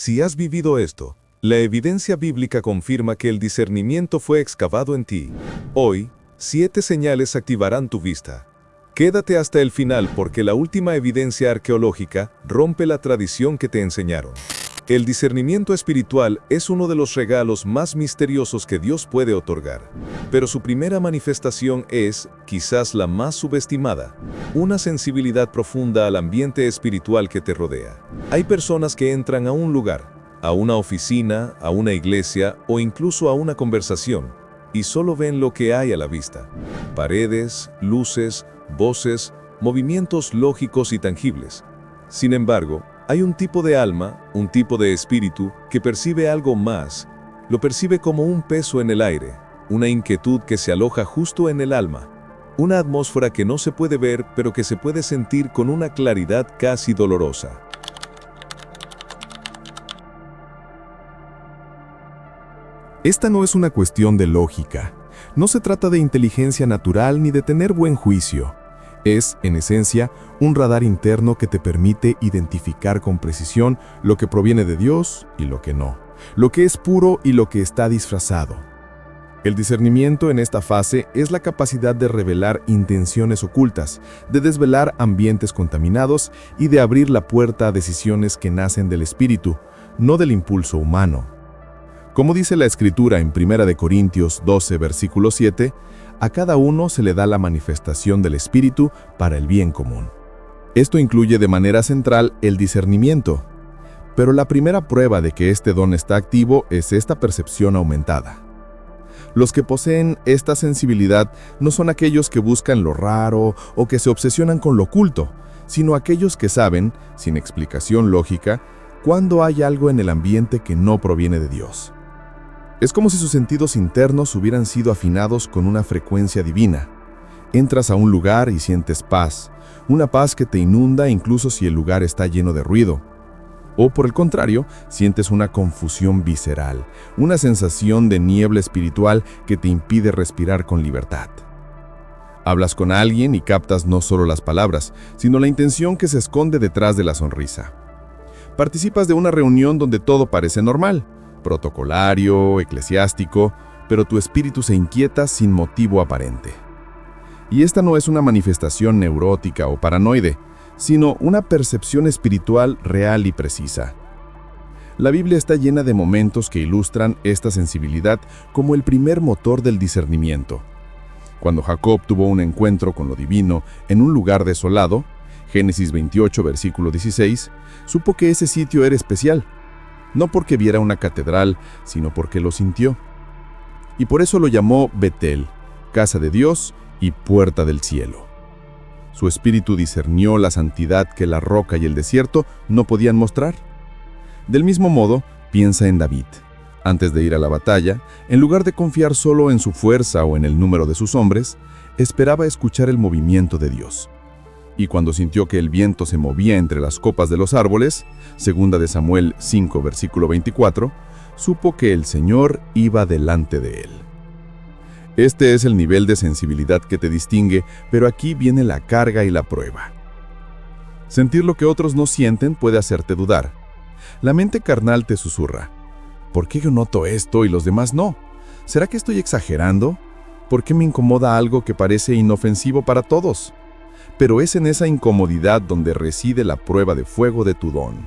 Si has vivido esto, la evidencia bíblica confirma que el discernimiento fue excavado en ti. Hoy, 7 señales activarán tu vista. Quédate hasta el final porque la última evidencia arqueológica rompe la tradición que te enseñaron. El discernimiento espiritual es uno de los regalos más misteriosos que Dios puede otorgar, pero su primera manifestación es, quizás la más subestimada, una sensibilidad profunda al ambiente espiritual que te rodea. Hay personas que entran a un lugar, a una oficina, a una iglesia o incluso a una conversación, y solo ven lo que hay a la vista: paredes, luces, voces, movimientos lógicos y tangibles. Sin embargo, hay un tipo de alma, un tipo de espíritu, que percibe algo más. Lo percibe como un peso en el aire, una inquietud que se aloja justo en el alma, una atmósfera que no se puede ver, pero que se puede sentir con una claridad casi dolorosa. Esta no es una cuestión de lógica. No se trata de inteligencia natural ni de tener buen juicio. Es, en esencia, un radar interno que te permite identificar con precisión lo que proviene de Dios y lo que no, lo que es puro y lo que está disfrazado. El discernimiento en esta fase es la capacidad de revelar intenciones ocultas, de desvelar ambientes contaminados y de abrir la puerta a decisiones que nacen del espíritu, no del impulso humano. Como dice la Escritura en 1 Corintios 12, versículo 7, a cada uno se le da la manifestación del Espíritu para el bien común. Esto incluye de manera central el discernimiento, pero la primera prueba de que este don está activo es esta percepción aumentada. Los que poseen esta sensibilidad no son aquellos que buscan lo raro o que se obsesionan con lo oculto, sino aquellos que saben, sin explicación lógica, cuando hay algo en el ambiente que no proviene de Dios. Es como si sus sentidos internos hubieran sido afinados con una frecuencia divina. Entras a un lugar y sientes paz, una paz que te inunda incluso si el lugar está lleno de ruido. O por el contrario, sientes una confusión visceral, una sensación de niebla espiritual que te impide respirar con libertad. Hablas con alguien y captas no solo las palabras, sino la intención que se esconde detrás de la sonrisa. Participas de una reunión donde todo parece normal, protocolario, eclesiástico, pero tu espíritu se inquieta sin motivo aparente. Y esta no es una manifestación neurótica o paranoide, sino una percepción espiritual real y precisa. La Biblia está llena de momentos que ilustran esta sensibilidad como el primer motor del discernimiento. Cuando Jacob tuvo un encuentro con lo divino en un lugar desolado, Génesis 28, versículo 16, supo que ese sitio era especial. No porque viera una catedral, sino porque lo sintió. Y por eso lo llamó Betel, casa de Dios y puerta del cielo. Su espíritu discernió la santidad que la roca y el desierto no podían mostrar. Del mismo modo, piensa en David. Antes de ir a la batalla, en lugar de confiar solo en su fuerza o en el número de sus hombres, esperaba escuchar el movimiento de Dios. Y cuando sintió que el viento se movía entre las copas de los árboles, 2 Samuel 5, versículo 24, supo que el Señor iba delante de él. Este es el nivel de sensibilidad que te distingue, pero aquí viene la carga y la prueba. Sentir lo que otros no sienten puede hacerte dudar. La mente carnal te susurra: ¿por qué yo noto esto y los demás no? ¿Será que estoy exagerando? ¿Por qué me incomoda algo que parece inofensivo para todos? Pero es en esa incomodidad donde reside la prueba de fuego de tu don.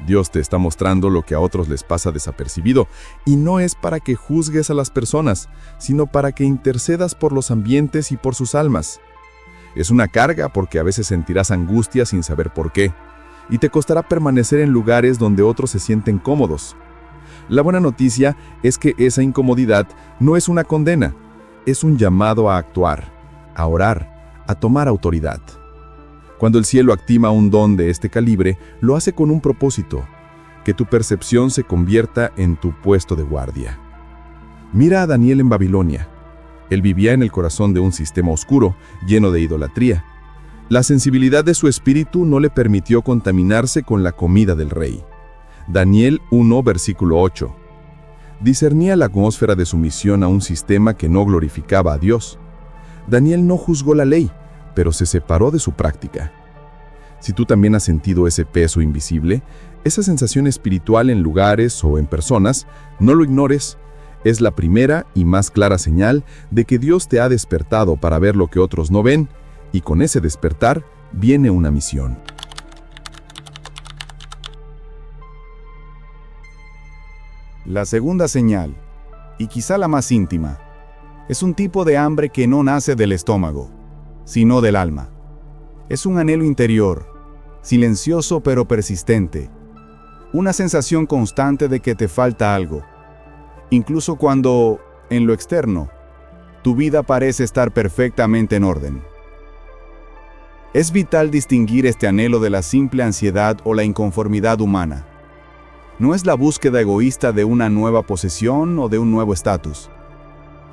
Dios te está mostrando lo que a otros les pasa desapercibido, y no es para que juzgues a las personas, sino para que intercedas por los ambientes y por sus almas. Es una carga porque a veces sentirás angustia sin saber por qué, y te costará permanecer en lugares donde otros se sienten cómodos. La buena noticia es que esa incomodidad no es una condena, es un llamado a actuar, a orar, a tomar autoridad. Cuando el cielo activa un don de este calibre, lo hace con un propósito: que tu percepción se convierta en tu puesto de guardia. Mira a Daniel en Babilonia. Él vivía en el corazón de un sistema oscuro, lleno de idolatría. La sensibilidad de su espíritu no le permitió contaminarse con la comida del rey. Daniel 1, versículo 8. Discernía la atmósfera de sumisión a un sistema que no glorificaba a Dios. Daniel no juzgó la ley, pero se separó de su práctica. Si tú también has sentido ese peso invisible, esa sensación espiritual en lugares o en personas, no lo ignores. Es la primera y más clara señal de que Dios te ha despertado para ver lo que otros no ven, y con ese despertar viene una misión. La segunda señal, y quizá la más íntima, es un tipo de hambre que no nace del estómago, sino del alma. Es un anhelo interior, silencioso pero persistente, una sensación constante de que te falta algo, incluso cuando, en lo externo, tu vida parece estar perfectamente en orden. Es vital distinguir este anhelo de la simple ansiedad o la inconformidad humana. No es la búsqueda egoísta de una nueva posesión o de un nuevo estatus.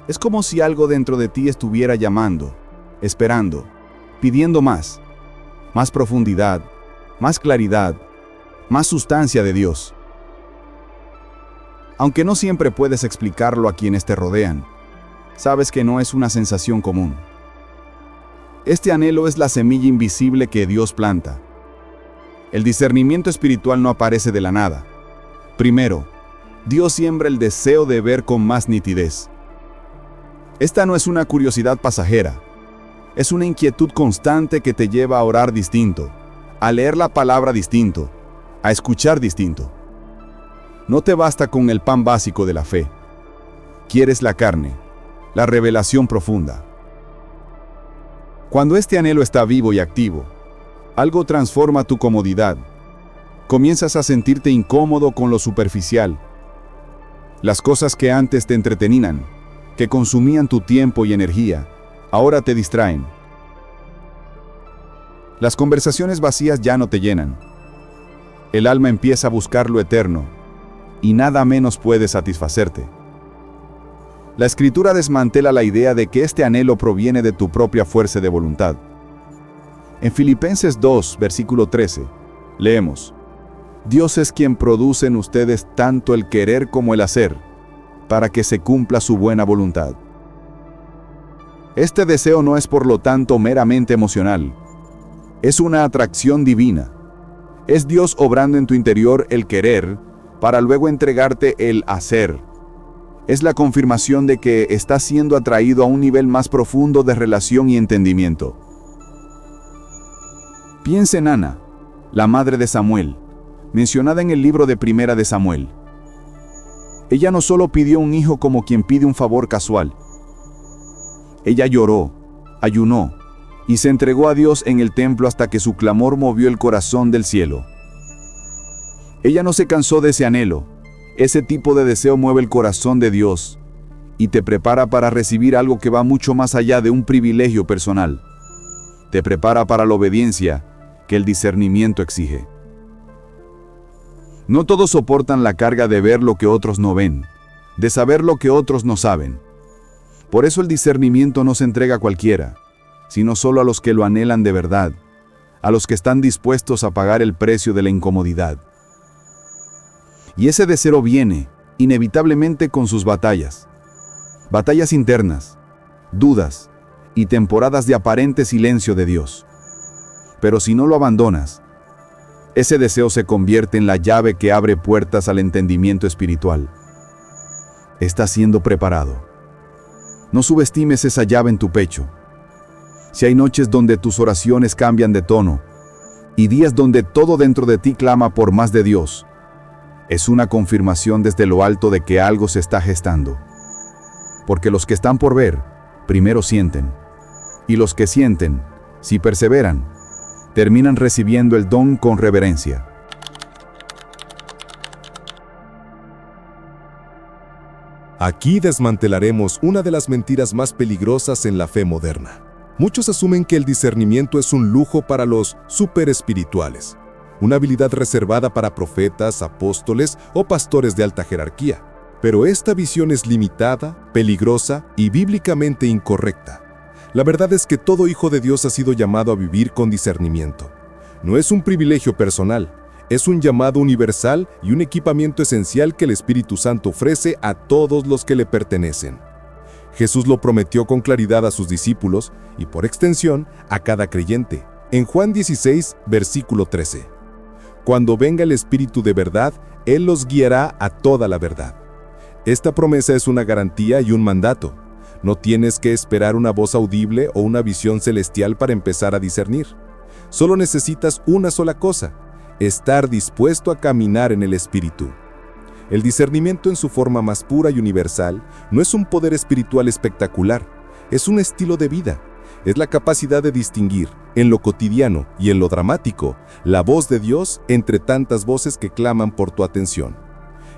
Es como si algo dentro de ti estuviera llamando, esperando, pidiendo más profundidad, más claridad, más sustancia de Dios. Aunque no siempre puedes explicarlo a quienes te rodean, sabes que no es una sensación común. Este anhelo es la semilla invisible que Dios planta. El discernimiento espiritual no aparece de la nada. Primero, Dios siembra el deseo de ver con más nitidez. Esta no es una curiosidad pasajera, es una inquietud constante que te lleva a orar distinto, a leer la palabra distinto, a escuchar distinto. No te basta con el pan básico de la fe. Quieres la carne, la revelación profunda. Cuando este anhelo está vivo y activo, algo transforma tu comodidad. Comienzas a sentirte incómodo con lo superficial. Las cosas que antes te entretenían, que consumían tu tiempo y energía, ahora te distraen. Las conversaciones vacías ya no te llenan. El alma empieza a buscar lo eterno, y nada menos puede satisfacerte. La Escritura desmantela la idea de que este anhelo proviene de tu propia fuerza de voluntad. En Filipenses 2, versículo 13, leemos: Dios es quien produce en ustedes tanto el querer como el hacer, para que se cumpla su buena voluntad. Este deseo no es por lo tanto meramente emocional. Es una atracción divina. Es Dios obrando en tu interior el querer, para luego entregarte el hacer. Es la confirmación de que estás siendo atraído a un nivel más profundo de relación y entendimiento. Piensa en Ana, la madre de Samuel, mencionada en el libro de Primera de Samuel. Ella no solo pidió un hijo como quien pide un favor casual. Ella lloró, ayunó y se entregó a Dios en el templo hasta que su clamor movió el corazón del cielo. Ella no se cansó de ese anhelo. Ese tipo de deseo mueve el corazón de Dios y te prepara para recibir algo que va mucho más allá de un privilegio personal. Te prepara para la obediencia que el discernimiento exige. No todos soportan la carga de ver lo que otros no ven, de saber lo que otros no saben. Por eso el discernimiento no se entrega a cualquiera, sino solo a los que lo anhelan de verdad, a los que están dispuestos a pagar el precio de la incomodidad. Y ese deseo viene, inevitablemente, con sus batallas. Batallas internas, dudas y temporadas de aparente silencio de Dios. Pero si no lo abandonas, ese deseo se convierte en la llave que abre puertas al entendimiento espiritual. Estás siendo preparado. No subestimes esa llave en tu pecho. Si hay noches donde tus oraciones cambian de tono y días donde todo dentro de ti clama por más de Dios, es una confirmación desde lo alto de que algo se está gestando. Porque los que están por ver, primero sienten. Y los que sienten, si perseveran, terminan recibiendo el don con reverencia. Aquí desmantelaremos una de las mentiras más peligrosas en la fe moderna. Muchos asumen que el discernimiento es un lujo para los superespirituales, una habilidad reservada para profetas, apóstoles o pastores de alta jerarquía. Pero esta visión es limitada, peligrosa y bíblicamente incorrecta. La verdad es que todo hijo de Dios ha sido llamado a vivir con discernimiento. No es un privilegio personal, es un llamado universal y un equipamiento esencial que el Espíritu Santo ofrece a todos los que le pertenecen. Jesús lo prometió con claridad a sus discípulos y, por extensión, a cada creyente. En Juan 16, versículo 13. Cuando venga el Espíritu de verdad, Él los guiará a toda la verdad. Esta promesa es una garantía y un mandato. No tienes que esperar una voz audible o una visión celestial para empezar a discernir. Solo necesitas una sola cosa: estar dispuesto a caminar en el Espíritu. El discernimiento en su forma más pura y universal no es un poder espiritual espectacular, es un estilo de vida. Es la capacidad de distinguir, en lo cotidiano y en lo dramático, la voz de Dios entre tantas voces que claman por tu atención.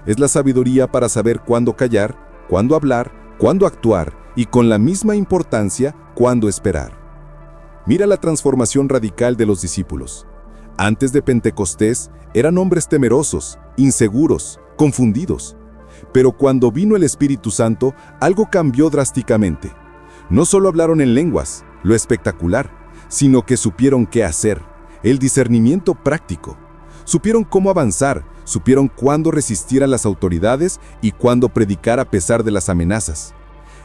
Es la sabiduría para saber cuándo callar, cuándo hablar, cuándo actuar y, con la misma importancia, cuándo esperar. Mira la transformación radical de los discípulos. Antes de Pentecostés, eran hombres temerosos, inseguros, confundidos. Pero cuando vino el Espíritu Santo, algo cambió drásticamente. No solo hablaron en lenguas, lo espectacular, sino que supieron qué hacer, el discernimiento práctico. Supieron cómo avanzar, supieron cuándo resistir a las autoridades y cuándo predicar a pesar de las amenazas.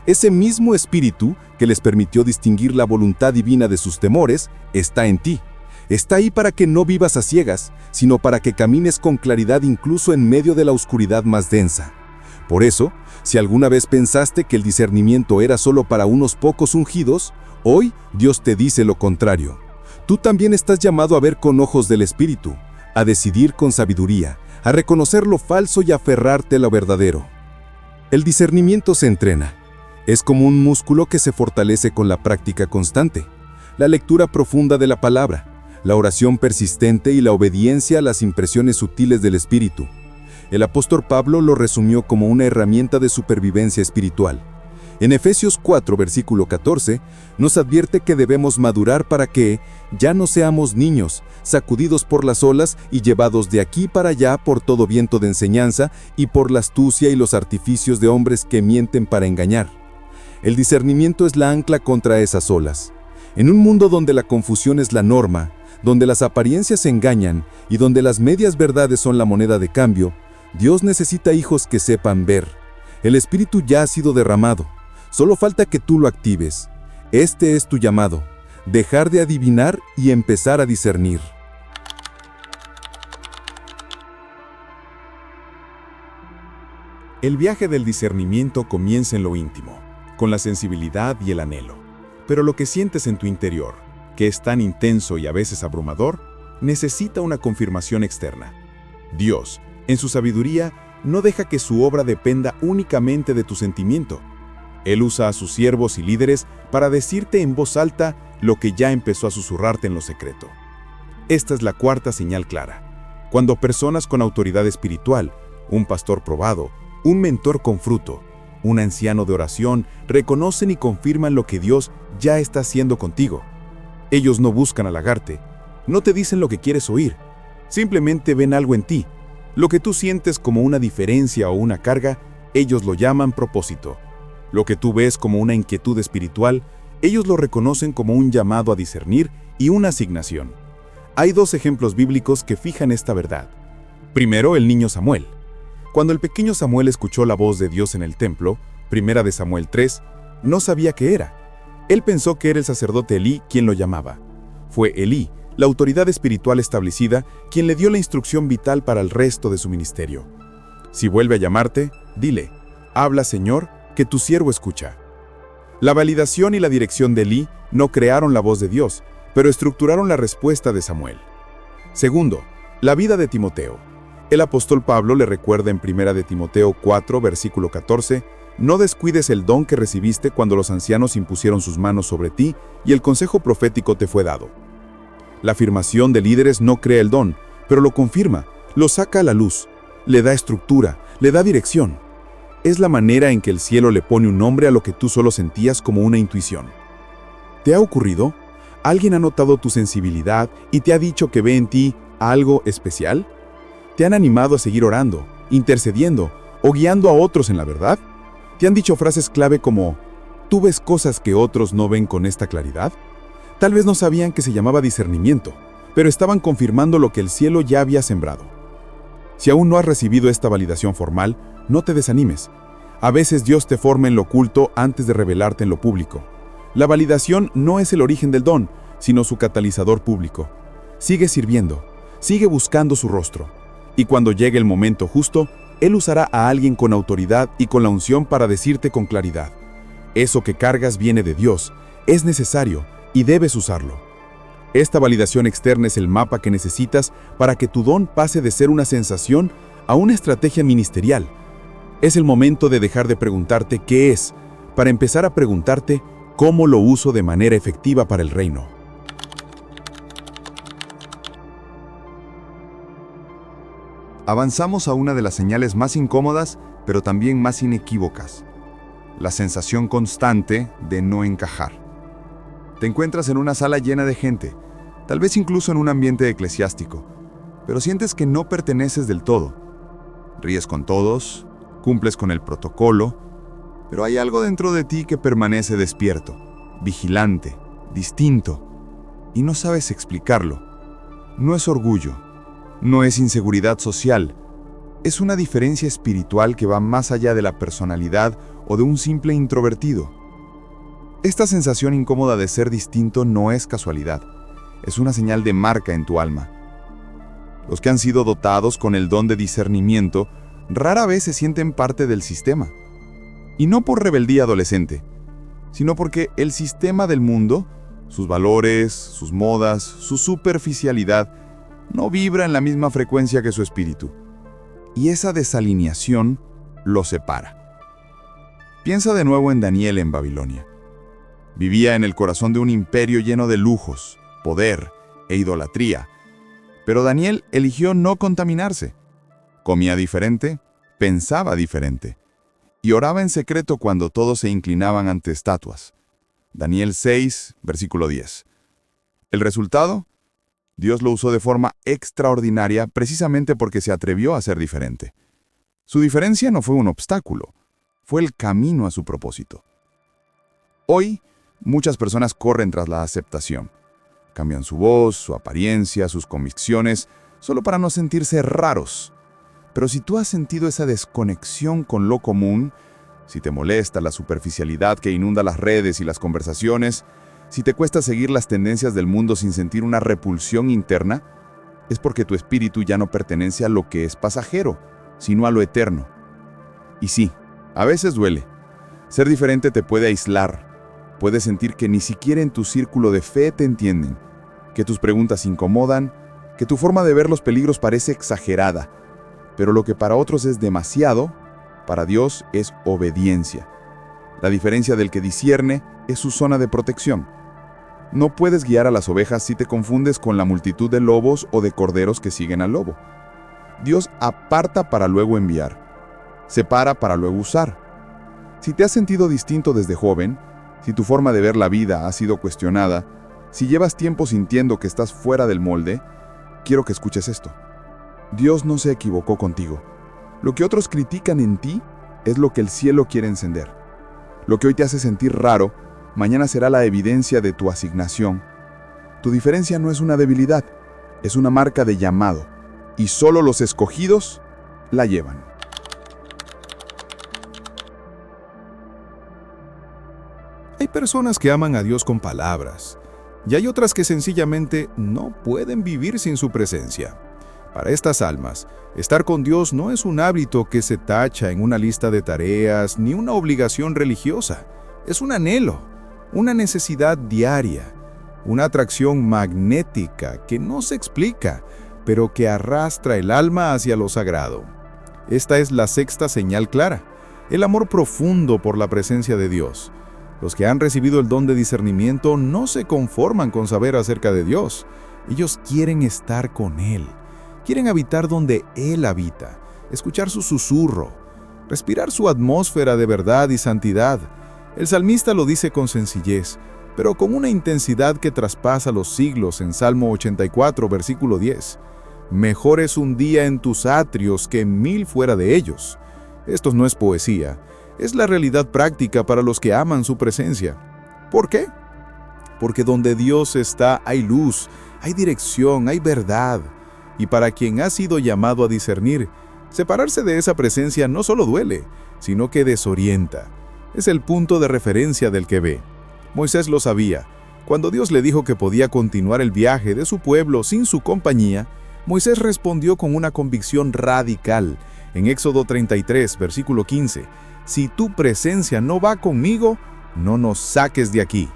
Ese mismo espíritu que les permitió distinguir la voluntad divina de sus temores está en ti. Está ahí para que no vivas a ciegas, sino para que camines con claridad incluso en medio de la oscuridad más densa. Por eso, si alguna vez pensaste que el discernimiento era solo para unos pocos ungidos, hoy Dios te dice lo contrario. Tú también estás llamado a ver con ojos del Espíritu, a decidir con sabiduría, a reconocer lo falso y aferrarte a lo verdadero. El discernimiento se entrena. Es como un músculo que se fortalece con la práctica constante, la lectura profunda de la palabra, la oración persistente y la obediencia a las impresiones sutiles del Espíritu. El apóstol Pablo lo resumió como una herramienta de supervivencia espiritual. En Efesios 4, versículo 14, nos advierte que debemos madurar para que ya no seamos niños, sacudidos por las olas y llevados de aquí para allá por todo viento de enseñanza y por la astucia y los artificios de hombres que mienten para engañar. El discernimiento es la ancla contra esas olas. En un mundo donde la confusión es la norma, donde las apariencias engañan y donde las medias verdades son la moneda de cambio, Dios necesita hijos que sepan ver. El Espíritu ya ha sido derramado. Solo falta que tú lo actives. Este es tu llamado: dejar de adivinar y empezar a discernir. El viaje del discernimiento comienza en lo íntimo, con la sensibilidad y el anhelo. Pero lo que sientes en tu interior, que es tan intenso y a veces abrumador, necesita una confirmación externa. Dios, en su sabiduría, no deja que su obra dependa únicamente de tu sentimiento. Él usa a sus siervos y líderes para decirte en voz alta lo que ya empezó a susurrarte en lo secreto. Esta es la cuarta señal clara. Cuando personas con autoridad espiritual, un pastor probado, un mentor con fruto, un anciano de oración, reconocen y confirman lo que Dios ya está haciendo contigo. Ellos no buscan halagarte, no te dicen lo que quieres oír, simplemente ven algo en ti. Lo que tú sientes como una diferencia o una carga, ellos lo llaman propósito. Lo que tú ves como una inquietud espiritual, ellos lo reconocen como un llamado a discernir y una asignación. Hay dos ejemplos bíblicos que fijan esta verdad. Primero, el niño Samuel. Cuando el pequeño Samuel escuchó la voz de Dios en el templo, 1 de Samuel 3, no sabía qué era. Él pensó que era el sacerdote Elí quien lo llamaba. Fue Elí, la autoridad espiritual establecida, quien le dio la instrucción vital para el resto de su ministerio. Si vuelve a llamarte, dile: habla, Señor, que tu siervo escucha. La validación y la dirección de Elí no crearon la voz de Dios, pero estructuraron la respuesta de Samuel. Segundo, la vida de Timoteo. El apóstol Pablo le recuerda en 1 de Timoteo 4, versículo 14, no descuides el don que recibiste cuando los ancianos impusieron sus manos sobre ti y el consejo profético te fue dado. La afirmación de líderes no crea el don, pero lo confirma, lo saca a la luz, le da estructura, le da dirección. Es la manera en que el cielo le pone un nombre a lo que tú solo sentías como una intuición. ¿Te ha ocurrido? ¿Alguien ha notado tu sensibilidad y te ha dicho que ve en ti algo especial? ¿Te han animado a seguir orando, intercediendo o guiando a otros en la verdad? ¿Te han dicho frases clave como: ¿tú ves cosas que otros no ven con esta claridad? Tal vez no sabían que se llamaba discernimiento, pero estaban confirmando lo que el cielo ya había sembrado. Si aún no has recibido esta validación formal, no te desanimes. A veces Dios te forma en lo oculto antes de revelarte en lo público. La validación no es el origen del don, sino su catalizador público. Sigue sirviendo, sigue buscando su rostro. Y cuando llegue el momento justo, Él usará a alguien con autoridad y con la unción para decirte con claridad: eso que cargas viene de Dios, es necesario y debes usarlo. Esta validación externa es el mapa que necesitas para que tu don pase de ser una sensación a una estrategia ministerial. Es el momento de dejar de preguntarte qué es, para empezar a preguntarte cómo lo uso de manera efectiva para el reino. Avanzamos a una de las señales más incómodas, pero también más inequívocas: la sensación constante de no encajar. Te encuentras en una sala llena de gente, tal vez incluso en un ambiente eclesiástico, pero sientes que no perteneces del todo. Ríes con todos, cumples con el protocolo, pero hay algo dentro de ti que permanece despierto, vigilante, distinto, y no sabes explicarlo. No es orgullo, no es inseguridad social, es una diferencia espiritual que va más allá de la personalidad o de un simple introvertido. Esta sensación incómoda de ser distinto no es casualidad, es una señal de marca en tu alma. Los que han sido dotados con el don de discernimiento rara vez se sienten parte del sistema. Y no por rebeldía adolescente, sino porque el sistema del mundo, sus valores, sus modas, su superficialidad, no vibra en la misma frecuencia que su espíritu. Y esa desalineación lo separa. Piensa de nuevo en Daniel en Babilonia. Vivía en el corazón de un imperio lleno de lujos, poder e idolatría. Pero Daniel eligió no contaminarse. Comía diferente, pensaba diferente, y oraba en secreto cuando todos se inclinaban ante estatuas. Daniel 6, versículo 10. ¿El resultado? Dios lo usó de forma extraordinaria precisamente porque se atrevió a ser diferente. Su diferencia no fue un obstáculo, fue el camino a su propósito. Hoy, muchas personas corren tras la aceptación. Cambian su voz, su apariencia, sus convicciones, solo para no sentirse raros. Pero si tú has sentido esa desconexión con lo común, si te molesta la superficialidad que inunda las redes y las conversaciones, si te cuesta seguir las tendencias del mundo sin sentir una repulsión interna, es porque tu espíritu ya no pertenece a lo que es pasajero, sino a lo eterno. Y sí, a veces duele. Ser diferente te puede aislar. Puedes sentir que ni siquiera en tu círculo de fe te entienden, que tus preguntas incomodan, que tu forma de ver los peligros parece exagerada. Pero lo que para otros es demasiado, para Dios es obediencia. La diferencia del que discierne es su zona de protección. No puedes guiar a las ovejas si te confundes con la multitud de lobos o de corderos que siguen al lobo. Dios aparta para luego enviar, separa para luego usar. Si te has sentido distinto desde joven, si tu forma de ver la vida ha sido cuestionada, si llevas tiempo sintiendo que estás fuera del molde, quiero que escuches esto. Dios no se equivocó contigo. Lo que otros critican en ti es lo que el cielo quiere encender. Lo que hoy te hace sentir raro, mañana será la evidencia de tu asignación. Tu diferencia no es una debilidad, es una marca de llamado, y solo los escogidos la llevan. Hay personas que aman a Dios con palabras, y hay otras que sencillamente no pueden vivir sin su presencia. Para estas almas, estar con Dios no es un hábito que se tacha en una lista de tareas ni una obligación religiosa. Es un anhelo, una necesidad diaria, una atracción magnética que no se explica, pero que arrastra el alma hacia lo sagrado. Esta es la sexta señal clara, el amor profundo por la presencia de Dios. Los que han recibido el don de discernimiento no se conforman con saber acerca de Dios. Ellos quieren estar con Él. Quieren habitar donde Él habita, escuchar su susurro, respirar su atmósfera de verdad y santidad. El salmista lo dice con sencillez, pero con una intensidad que traspasa los siglos en Salmo 84, versículo 10. Mejor es un día en tus atrios que 1000 fuera de ellos. Esto no es poesía, es la realidad práctica para los que aman su presencia. ¿Por qué? Porque donde Dios está hay luz, hay dirección, hay verdad. Y para quien ha sido llamado a discernir, separarse de esa presencia no solo duele, sino que desorienta. Es el punto de referencia del que ve. Moisés lo sabía. Cuando Dios le dijo que podía continuar el viaje de su pueblo sin su compañía, Moisés respondió con una convicción radical. En Éxodo 33, versículo 15, «Si tu presencia no va conmigo, no nos saques de aquí».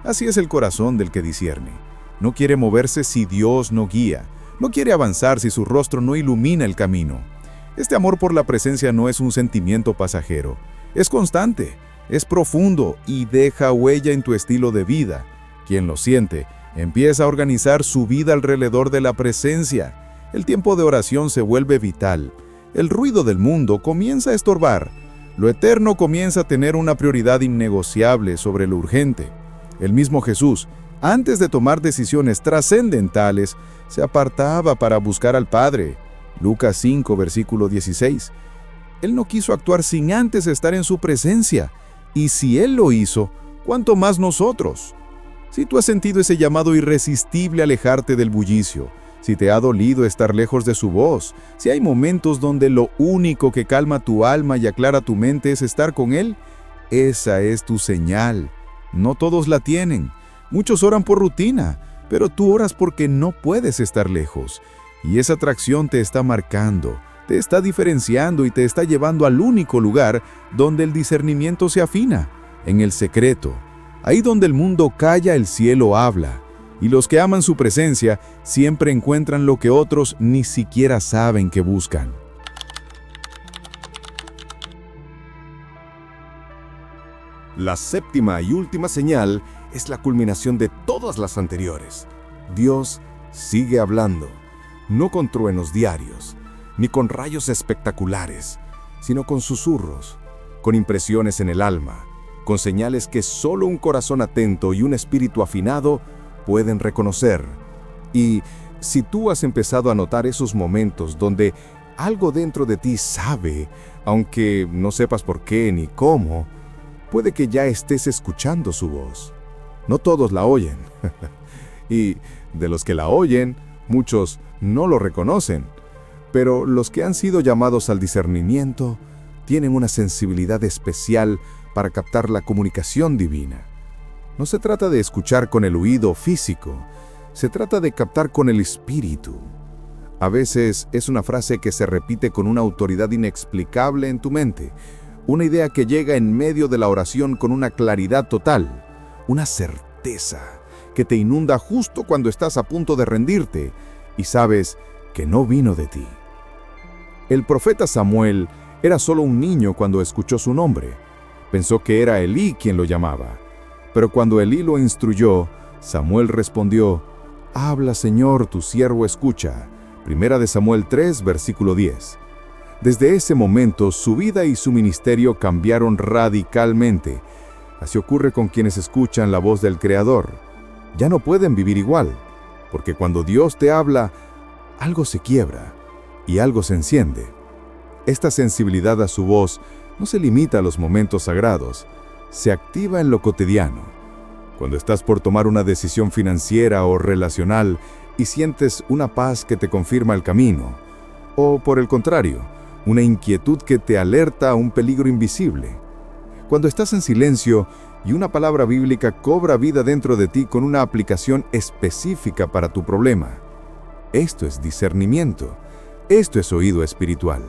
Así es el corazón del que discierne. No quiere moverse si Dios no guía. No quiere avanzar si su rostro no ilumina el camino. Este amor por la presencia no es un sentimiento pasajero. Es constante, es profundo y deja huella en tu estilo de vida. Quien lo siente, empieza a organizar su vida alrededor de la presencia. El tiempo de oración se vuelve vital. El ruido del mundo comienza a estorbar. Lo eterno comienza a tener una prioridad innegociable sobre lo urgente. El mismo Jesús, antes de tomar decisiones trascendentales, se apartaba para buscar al Padre. Lucas 5, versículo 16. Él no quiso actuar sin antes estar en su presencia. Y si Él lo hizo, ¿cuánto más nosotros? Si tú has sentido ese llamado irresistible a alejarte del bullicio, si te ha dolido estar lejos de su voz, si hay momentos donde lo único que calma tu alma y aclara tu mente es estar con Él, esa es tu señal. No todos la tienen. Muchos oran por rutina, pero tú oras porque no puedes estar lejos. Y esa atracción te está marcando, te está diferenciando y te está llevando al único lugar donde el discernimiento se afina, en el secreto. Ahí donde el mundo calla, el cielo habla. Y los que aman su presencia siempre encuentran lo que otros ni siquiera saben que buscan. La séptima y última señal es la culminación de todas las anteriores. Dios sigue hablando, no con truenos diarios, ni con rayos espectaculares, sino con susurros, con impresiones en el alma, con señales que solo un corazón atento y un espíritu afinado pueden reconocer. Y si tú has empezado a notar esos momentos donde algo dentro de ti sabe, aunque no sepas por qué ni cómo, puede que ya estés escuchando su voz. No todos la oyen. Y de los que la oyen, muchos no lo reconocen. Pero los que han sido llamados al discernimiento tienen una sensibilidad especial para captar la comunicación divina. No se trata de escuchar con el oído físico, se trata de captar con el espíritu. A veces es una frase que se repite con una autoridad inexplicable en tu mente, una idea que llega en medio de la oración con una claridad total, una certeza que te inunda justo cuando estás a punto de rendirte y sabes que no vino de ti. El profeta Samuel era solo un niño cuando escuchó su nombre. Pensó que era Elí quien lo llamaba. Pero cuando Elí lo instruyó, Samuel respondió: «Habla, Señor, tu siervo escucha». Primera de Samuel 3, versículo 10. Desde ese momento, su vida y su ministerio cambiaron radicalmente. Así ocurre con quienes escuchan la voz del Creador. Ya no pueden vivir igual, porque cuando Dios te habla, algo se quiebra y algo se enciende. Esta sensibilidad a su voz no se limita a los momentos sagrados, se activa en lo cotidiano. Cuando estás por tomar una decisión financiera o relacional y sientes una paz que te confirma el camino, o por el contrario, una inquietud que te alerta a un peligro invisible. Cuando estás en silencio y una palabra bíblica cobra vida dentro de ti con una aplicación específica para tu problema. Esto es discernimiento, esto es oído espiritual.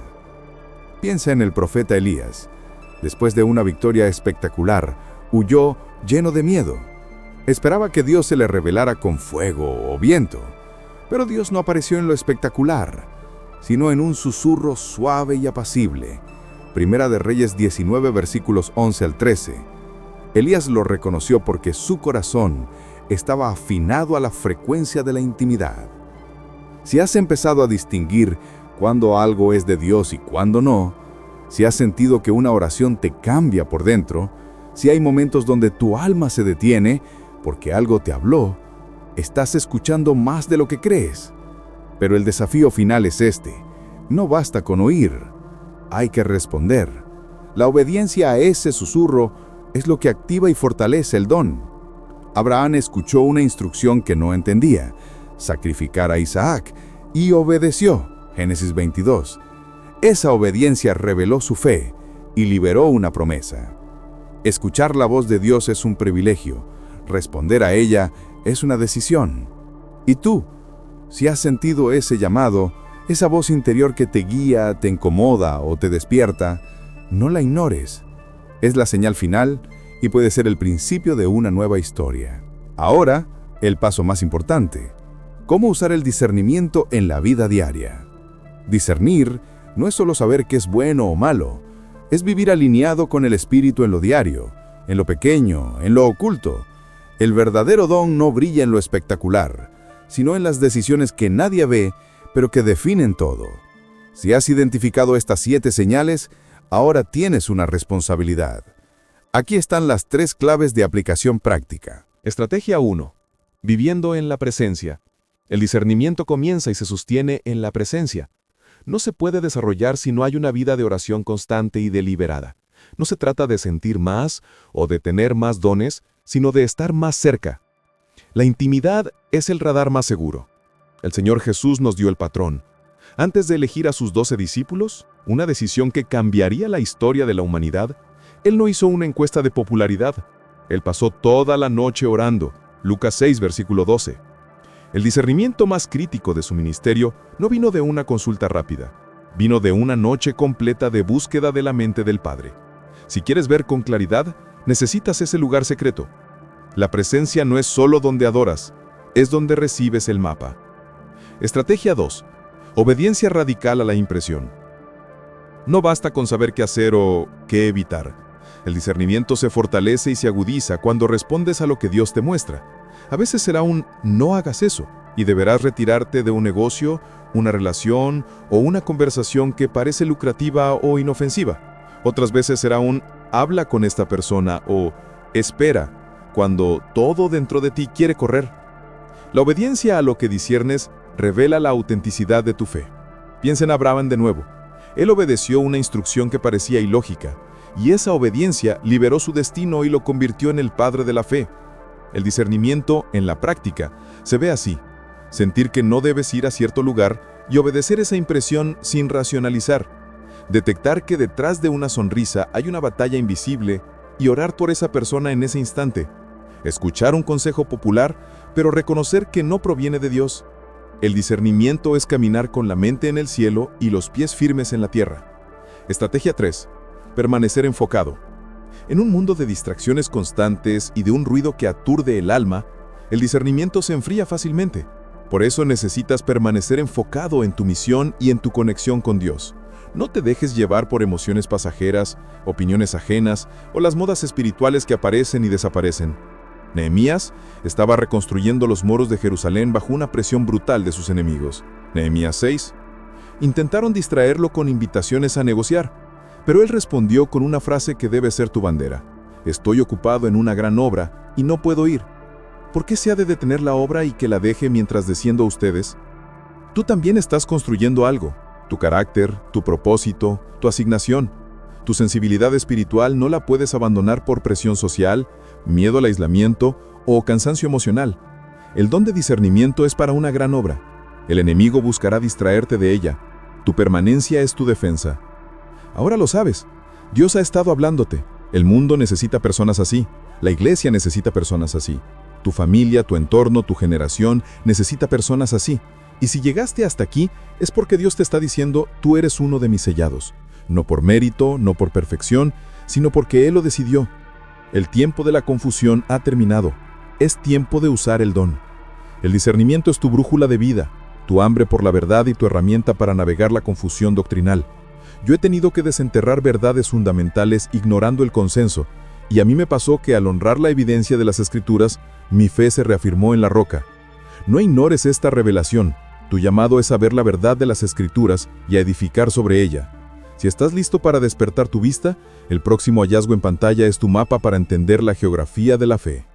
Piensa en el profeta Elías. Después de una victoria espectacular, huyó lleno de miedo. Esperaba que Dios se le revelara con fuego o viento, pero Dios no apareció en lo espectacular, sino en un susurro suave y apacible. Primera de Reyes 19, versículos 11 al 13. Elías lo reconoció porque su corazón estaba afinado a la frecuencia de la intimidad. Si has empezado a distinguir cuándo algo es de Dios y cuándo no, si has sentido que una oración te cambia por dentro, si hay momentos donde tu alma se detiene porque algo te habló, estás escuchando más de lo que crees. Pero el desafío final es este: no basta con oír, hay que responder. La obediencia a ese susurro es lo que activa y fortalece el don. Abraham escuchó una instrucción que no entendía: sacrificar a Isaac, y obedeció. Génesis 22. Esa obediencia reveló su fe y liberó una promesa. Escuchar la voz de Dios es un privilegio. responder a ella es una decisión. ¿Y tú? Si has sentido ese llamado, esa voz interior que te guía, te incomoda o te despierta, no la ignores. Es la señal final y puede ser el principio de una nueva historia. Ahora, el paso más importante. ¿Cómo usar el discernimiento en la vida diaria? Discernir no es solo saber qué es bueno o malo, es vivir alineado con el Espíritu en lo diario, en lo pequeño, en lo oculto. El verdadero don no brilla en lo espectacular, sino en las decisiones que nadie ve, pero que definen todo. Si has identificado estas 7 señales, ahora tienes una responsabilidad. Aquí están las 3 claves de aplicación práctica. Estrategia 1. Viviendo en la presencia. El discernimiento comienza y se sostiene en la presencia. No se puede desarrollar si no hay una vida de oración constante y deliberada. No se trata de sentir más o de tener más dones, sino de estar más cerca. La intimidad es el radar más seguro. El Señor Jesús nos dio el patrón. Antes de elegir a sus 12 discípulos, una decisión que cambiaría la historia de la humanidad, Él no hizo una encuesta de popularidad. Él pasó toda la noche orando. Lucas 6, versículo 12. El discernimiento más crítico de su ministerio no vino de una consulta rápida. Vino de una noche completa de búsqueda de la mente del Padre. Si quieres ver con claridad, necesitas ese lugar secreto. La presencia no es solo donde adoras, es donde recibes el mapa. Estrategia 2. Obediencia radical a la impresión. No basta con saber qué hacer o qué evitar. El discernimiento se fortalece y se agudiza cuando respondes a lo que Dios te muestra. A veces será un no hagas eso y deberás retirarte de un negocio, una relación o una conversación que parece lucrativa o inofensiva. Otras veces será un habla con esta persona o espera cuando todo dentro de ti quiere correr. La obediencia a lo que disciernes revela la autenticidad de tu fe. Piensa en Abraham de nuevo. Él obedeció una instrucción que parecía ilógica, y esa obediencia liberó su destino y lo convirtió en el padre de la fe. El discernimiento, en la práctica, se ve así: sentir que no debes ir a cierto lugar y obedecer esa impresión sin racionalizar. Detectar que detrás de una sonrisa hay una batalla invisible y orar por esa persona en ese instante. Escuchar un consejo popular, pero reconocer que no proviene de Dios. El discernimiento es caminar con la mente en el cielo y los pies firmes en la tierra. Estrategia 3. Permanecer enfocado. En un mundo de distracciones constantes y de un ruido que aturde el alma, el discernimiento se enfría fácilmente. Por eso necesitas permanecer enfocado en tu misión y en tu conexión con Dios. No te dejes llevar por emociones pasajeras, opiniones ajenas o las modas espirituales que aparecen y desaparecen. Nehemías estaba reconstruyendo los muros de Jerusalén bajo una presión brutal de sus enemigos. Nehemías 6. Intentaron distraerlo con invitaciones a negociar, pero él respondió con una frase que debe ser tu bandera: estoy ocupado en una gran obra y no puedo ir. ¿Por qué se ha de detener la obra y que la deje mientras desciendo a ustedes? Tú también estás construyendo algo: tu carácter, tu propósito, tu asignación. Tu sensibilidad espiritual no la puedes abandonar por presión social, miedo al aislamiento o cansancio emocional. El don de discernimiento es para una gran obra. El enemigo buscará distraerte de ella. Tu permanencia es tu defensa. Ahora lo sabes. Dios ha estado hablándote. El mundo necesita personas así. La iglesia necesita personas así. Tu familia, tu entorno, tu generación necesita personas así. Y si llegaste hasta aquí, es porque Dios te está diciendo: tú eres uno de mis sellados. No por mérito, no por perfección, sino porque Él lo decidió. El tiempo de la confusión ha terminado. Es tiempo de usar el don. El discernimiento es tu brújula de vida, tu hambre por la verdad y tu herramienta para navegar la confusión doctrinal. Yo he tenido que desenterrar verdades fundamentales ignorando el consenso, y a mí me pasó que al honrar la evidencia de las Escrituras, mi fe se reafirmó en la roca. No ignores esta revelación. Tu llamado es saber la verdad de las Escrituras y a edificar sobre ella. Si estás listo para despertar tu vista, el próximo hallazgo en pantalla es tu mapa para entender la geografía de la fe.